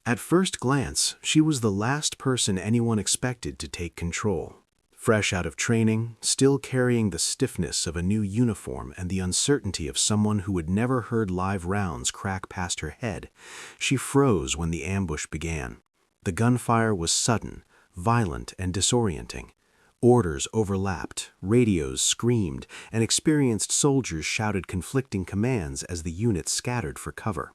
At first glance, she was the last person anyone expected to take control. Fresh out of training, still carrying the stiffness of a new uniform and the uncertainty of someone who had never heard live rounds crack past her head, she froze when the ambush began. The gunfire was sudden, violent, and disorienting. Orders overlapped, radios screamed, and experienced soldiers shouted conflicting commands as the unit scattered for cover.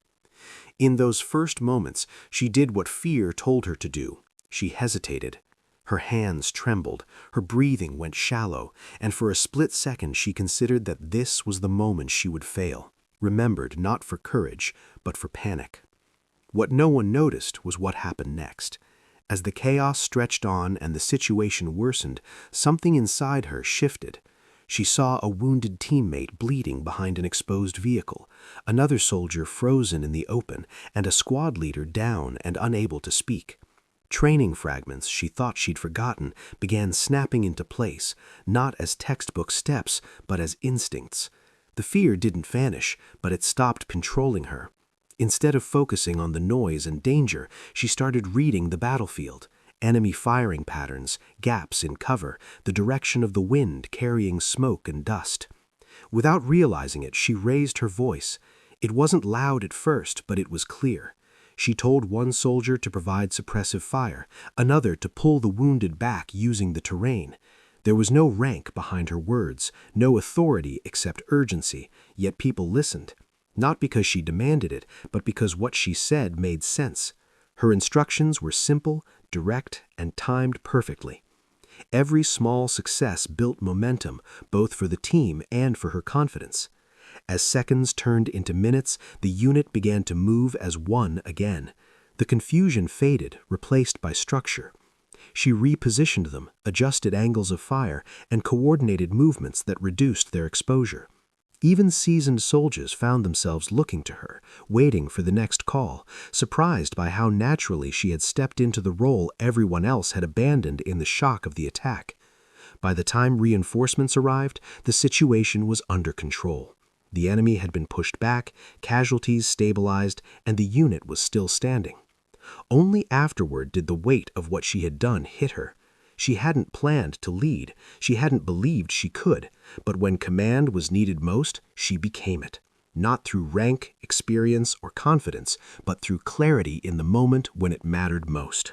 In those first moments, she did what fear told her to do. She hesitated. Her hands trembled, her breathing went shallow, and for a split second she considered that this was the moment she would fail, remembered not for courage, but for panic. What no one noticed was what happened next. As the chaos stretched on and the situation worsened, something inside her shifted. She saw a wounded teammate bleeding behind an exposed vehicle, another soldier frozen in the open, and a squad leader down and unable to speak. Training fragments she thought she'd forgotten began snapping into place, not as textbook steps, but as instincts. The fear didn't vanish, but it stopped controlling her. Instead of focusing on the noise and danger, she started reading the battlefield. Enemy firing patterns, gaps in cover, the direction of the wind carrying smoke and dust. Without realizing it, she raised her voice. It wasn't loud at first, but it was clear. She told one soldier to provide suppressive fire, another to pull the wounded back using the terrain. There was no rank behind her words, no authority except urgency, yet people listened. Not because she demanded it, but because what she said made sense. Her instructions were simple, direct, and timed perfectly. Every small success built momentum, both for the team and for her confidence. As seconds turned into minutes, the unit began to move as one again. The confusion faded, replaced by structure. She repositioned them, adjusted angles of fire, and coordinated movements that reduced their exposure. Even seasoned soldiers found themselves looking to her, waiting for the next call, surprised by how naturally she had stepped into the role everyone else had abandoned in the shock of the attack. By the time reinforcements arrived, the situation was under control. The enemy had been pushed back, casualties stabilized, and the unit was still standing. Only afterward did the weight of what she had done hit her. She hadn't planned to lead, she hadn't believed she could, but when command was needed most, she became it. Not through rank, experience, or confidence, but through clarity in the moment when it mattered most.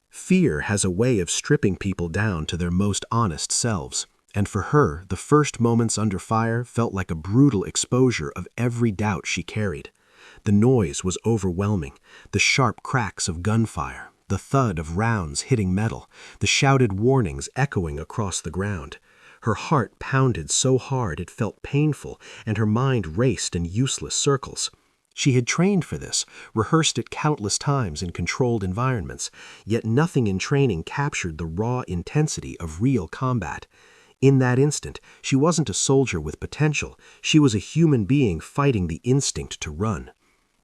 Fear has a way of stripping people down to their most honest selves. And for her, the first moments under fire felt like a brutal exposure of every doubt she carried. The noise was overwhelming, the sharp cracks of gunfire, the thud of rounds hitting metal, the shouted warnings echoing across the ground. Her heart pounded so hard it felt painful, and her mind raced in useless circles. She had trained for this, rehearsed it countless times in controlled environments, yet nothing in training captured the raw intensity of real combat. In that instant, she wasn't a soldier with potential, she was a human being fighting the instinct to run.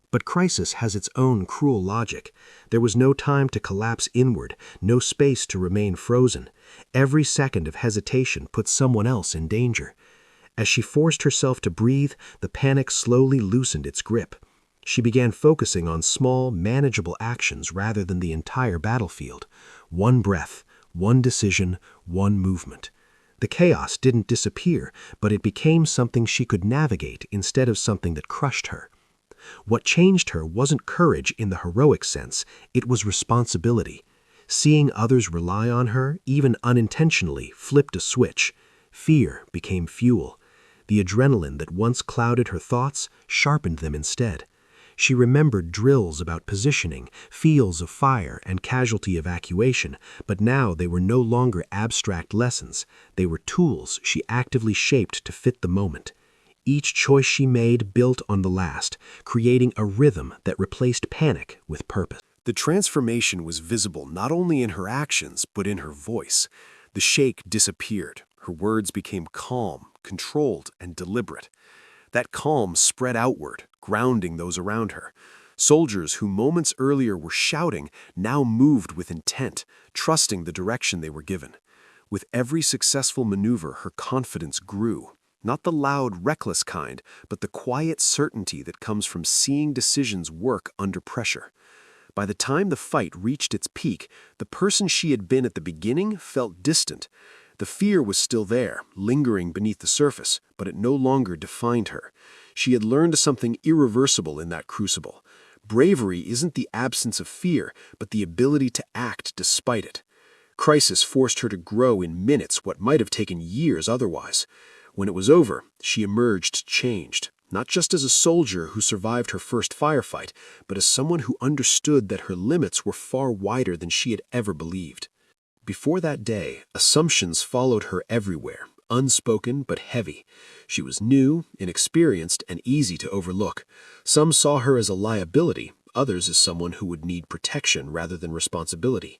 But crisis has its own cruel logic. There was no time to collapse inward, no space to remain frozen. Every second of hesitation put someone else in danger. As she forced herself to breathe, the panic slowly loosened its grip. She began focusing on small, manageable actions rather than the entire battlefield. One breath, one decision, one movement. The chaos didn't disappear, but it became something she could navigate instead of something that crushed her. What changed her wasn't courage in the heroic sense, it was responsibility. Seeing others rely on her, even unintentionally, flipped a switch. Fear became fuel. The adrenaline that once clouded her thoughts sharpened them instead. She remembered drills about positioning, fields of fire, and casualty evacuation, but now they were no longer abstract lessons. They were tools she actively shaped to fit the moment. Each choice she made built on the last, creating a rhythm that replaced panic with purpose. The transformation was visible not only in her actions, but in her voice. The shake disappeared. Her words became calm, controlled, and deliberate. That calm spread outward, grounding those around her. Soldiers who moments earlier were shouting now moved with intent, trusting the direction they were given. With every successful maneuver, her confidence grew. Not the loud, reckless kind, but the quiet certainty that comes from seeing decisions work under pressure. By the time the fight reached its peak, the person she had been at the beginning felt distant. The fear was still there, lingering beneath the surface, but it no longer defined her. She had learned something irreversible in that crucible. Bravery isn't the absence of fear, but the ability to act despite it. Crisis forced her to grow in minutes what might have taken years otherwise. When it was over, she emerged changed, not just as a soldier who survived her first firefight, but as someone who understood that her limits were far wider than she had ever believed. Before that day, assumptions followed her everywhere, unspoken but heavy. She was new, inexperienced, and easy to overlook. Some saw her as a liability, others as someone who would need protection rather than responsibility.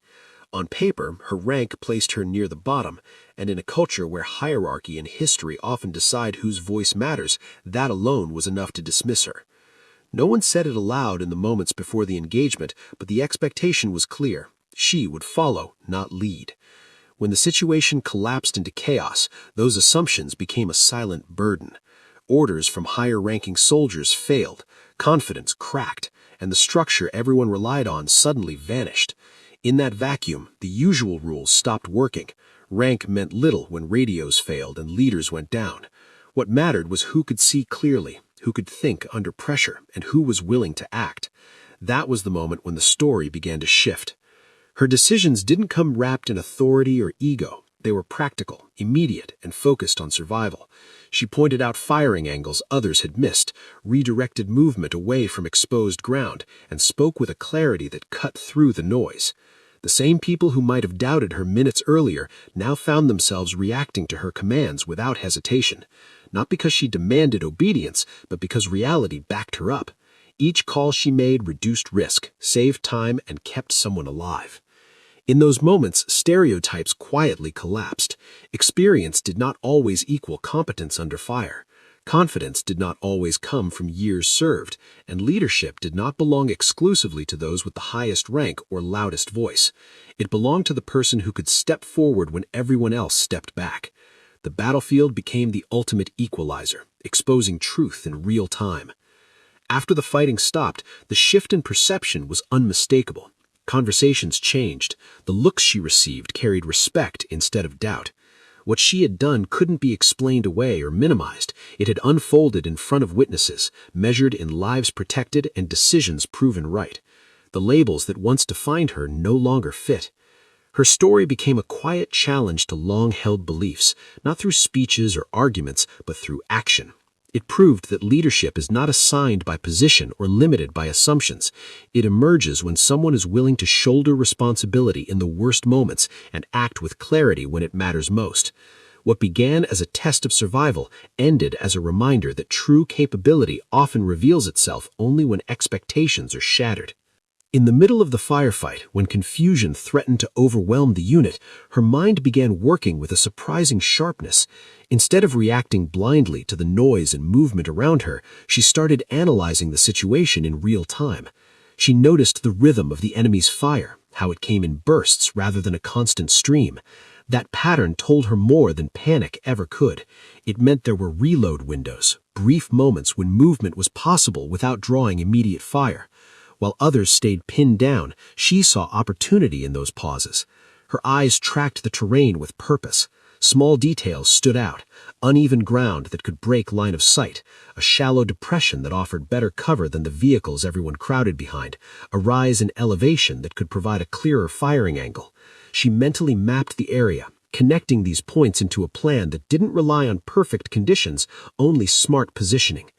On paper, her rank placed her near the bottom, and in a culture where hierarchy and history often decide whose voice matters, that alone was enough to dismiss her. No one said it aloud in the moments before the engagement, but the expectation was clear. She would follow, not lead. When the situation collapsed into chaos, those assumptions became a silent burden. Orders from higher-ranking soldiers failed, confidence cracked, and the structure everyone relied on suddenly vanished. In that vacuum, the usual rules stopped working. Rank meant little when radios failed and leaders went down. What mattered was who could see clearly, who could think under pressure, and who was willing to act. That was the moment when the story began to shift. Her decisions didn't come wrapped in authority or ego. They were practical, immediate, and focused on survival. She pointed out firing angles others had missed, redirected movement away from exposed ground, and spoke with a clarity that cut through the noise. The same people who might have doubted her minutes earlier now found themselves reacting to her commands without hesitation, not because she demanded obedience, but because reality backed her up. Each call she made reduced risk, saved time, and kept someone alive. In those moments, stereotypes quietly collapsed. Experience did not always equal competence under fire. Confidence did not always come from years served, and leadership did not belong exclusively to those with the highest rank or loudest voice. It belonged to the person who could step forward when everyone else stepped back. The battlefield became the ultimate equalizer, exposing truth in real time. After the fighting stopped, the shift in perception was unmistakable. Conversations changed. The looks she received carried respect instead of doubt. What she had done couldn't be explained away or minimized. It had unfolded in front of witnesses, measured in lives protected and decisions proven right. The labels that once defined her no longer fit. Her story became a quiet challenge to long-held beliefs, not through speeches or arguments, but through action. It proved that leadership is not assigned by position or limited by assumptions. It emerges when someone is willing to shoulder responsibility in the worst moments and act with clarity when it matters most. What began as a test of survival ended as a reminder that true capability often reveals itself only when expectations are shattered. In the middle of the firefight, when confusion threatened to overwhelm the unit, her mind began working with a surprising sharpness. Instead of reacting blindly to the noise and movement around her, she started analyzing the situation in real time. She noticed the rhythm of the enemy's fire, how it came in bursts rather than a constant stream. That pattern told her more than panic ever could. It meant there were reload windows, brief moments when movement was possible without drawing immediate fire. While others stayed pinned down, she saw opportunity in those pauses. Her eyes tracked the terrain with purpose. Small details stood out, uneven ground that could break line of sight, a shallow depression that offered better cover than the vehicles everyone crowded behind, a rise in elevation that could provide a clearer firing angle. She mentally mapped the area, connecting these points into a plan that didn't rely on perfect conditions, only smart positioning.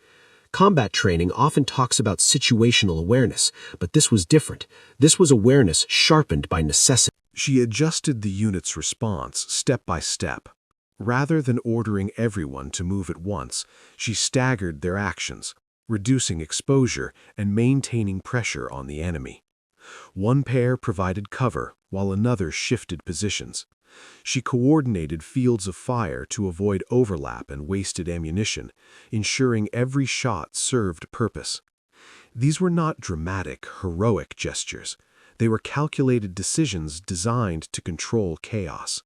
Combat training often talks about situational awareness, but this was different. This was awareness sharpened by necessity. She adjusted the unit's response step by step. Rather than ordering everyone to move at once, she staggered their actions, reducing exposure and maintaining pressure on the enemy. One pair provided cover, while another shifted positions. She coordinated fields of fire to avoid overlap and wasted ammunition, ensuring every shot served purpose. These were not dramatic, heroic gestures. They were calculated decisions designed to control chaos.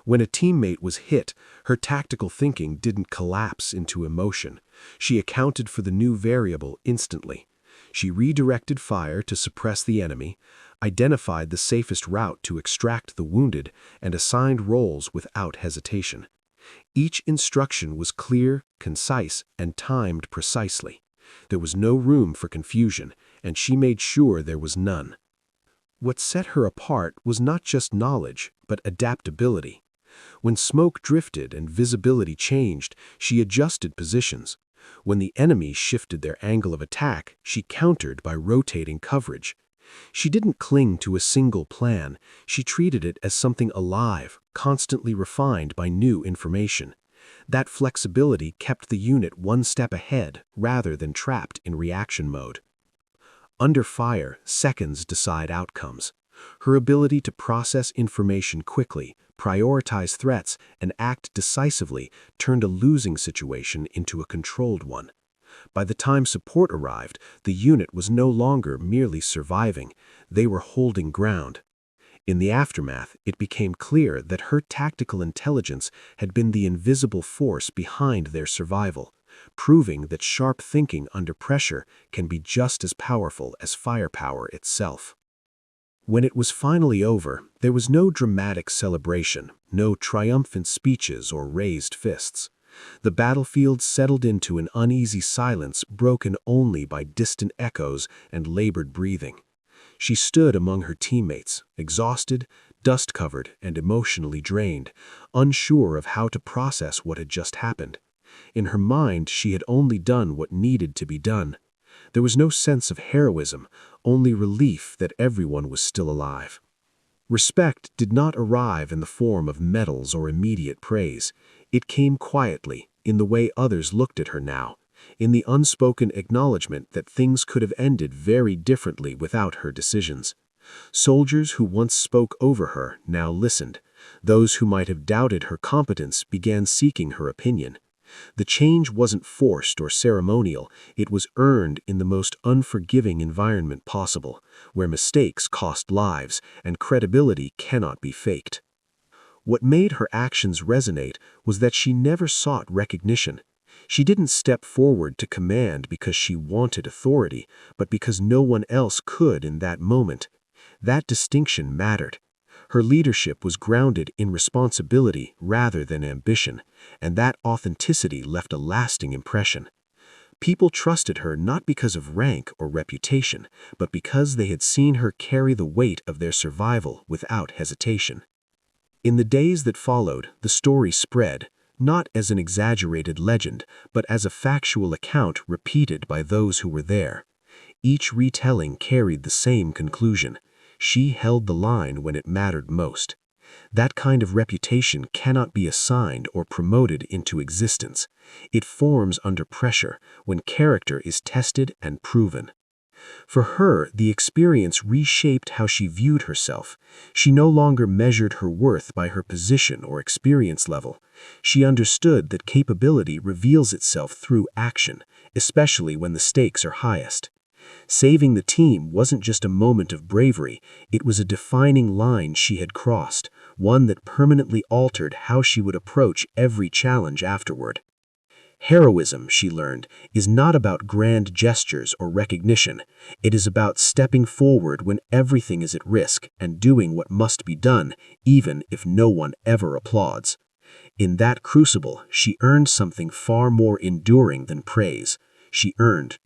When a teammate was hit, her tactical thinking didn't collapse into emotion. She accounted for the new variable instantly. She redirected fire to suppress the enemy, identified the safest route to extract the wounded, and assigned roles without hesitation. Each instruction was clear, concise, and timed precisely. There was no room for confusion, and she made sure there was none. What set her apart was not just knowledge, but adaptability. When smoke drifted and visibility changed, she adjusted positions. When the enemy shifted their angle of attack, she countered by rotating coverage. She didn't cling to a single plan. She treated it as something alive, constantly refined by new information. That flexibility kept the unit one step ahead rather than trapped in reaction mode. Under fire, seconds decide outcomes. Her ability to process information quickly, prioritize threats, and act decisively turned a losing situation into a controlled one. By the time support arrived, the unit was no longer merely surviving, they were holding ground. In the aftermath, it became clear that her tactical intelligence had been the invisible force behind their survival, proving that sharp thinking under pressure can be just as powerful as firepower itself. When it was finally over, there was no dramatic celebration, no triumphant speeches or raised fists. The battlefield settled into an uneasy silence broken only by distant echoes and labored breathing. She stood among her teammates, exhausted, dust-covered, and emotionally drained, unsure of how to process what had just happened. In her mind, she had only done what needed to be done. There was no sense of heroism, only relief that everyone was still alive. Respect did not arrive in the form of medals or immediate praise. It came quietly, in the way others looked at her now, in the unspoken acknowledgement that things could have ended very differently without her decisions. Soldiers who once spoke over her now listened. Those who might have doubted her competence began seeking her opinion. The change wasn't forced or ceremonial, it was earned in the most unforgiving environment possible, where mistakes cost lives and credibility cannot be faked. What made her actions resonate was that she never sought recognition. She didn't step forward to command because she wanted authority, but because no one else could in that moment. That distinction mattered. Her leadership was grounded in responsibility rather than ambition, and that authenticity left a lasting impression. People trusted her not because of rank or reputation, but because they had seen her carry the weight of their survival without hesitation. In the days that followed, the story spread, not as an exaggerated legend, but as a factual account repeated by those who were there. Each retelling carried the same conclusion. She held the line when it mattered most. That kind of reputation cannot be assigned or promoted into existence. It forms under pressure when character is tested and proven. For her, the experience reshaped how she viewed herself. She no longer measured her worth by her position or experience level. She understood that capability reveals itself through action, especially when the stakes are highest. Saving the team wasn't just a moment of bravery, it was a defining line she had crossed, one that permanently altered how she would approach every challenge afterward. Heroism, she learned, is not about grand gestures or recognition. It is about stepping forward when everything is at risk and doing what must be done, even if no one ever applauds. In that crucible, she earned something far more enduring than praise. She earned